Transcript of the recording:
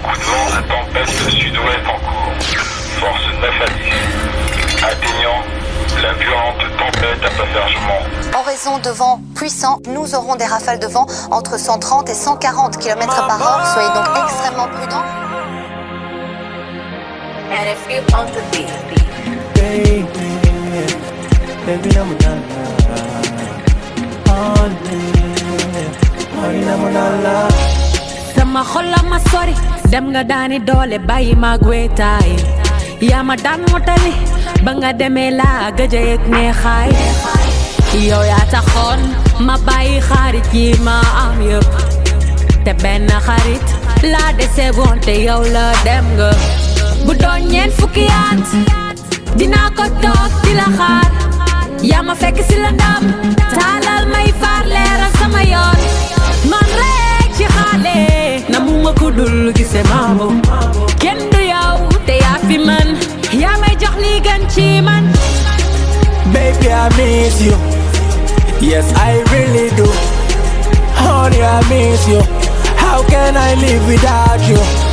Coup de vent à tempête sud-ouest en cours. Force 9 à 10. Atteignant la violente tempête à passagerement. En raison de vents puissants, nous aurons des rafales de vent entre 130 et 140 km par heure. Soyez donc extrêmement prudents. And if you on the beat. Baby, I'm sama xol la ma sori dem nga daani doole bàyyi ma wéetaay yaa ma daan motali ba nga demee laa gëj a yëg neexaay yow yaa taxoon ma bàyyi xarit yi ma am yëpp te benn xarit laa dese woon te yow la dem nga bu doon ñeent fukki at dinaa ko toog di la xaar yaa ma fekk si la ndam taalal may faar leeral sama yoon man rek ci xaale na mu ma ko dul gise maamo kenn du yow te yaa fi man yaa may jox li gën ci man. Baby, I miss you. Yes, I really do. Honey, I miss you. How can I live without you?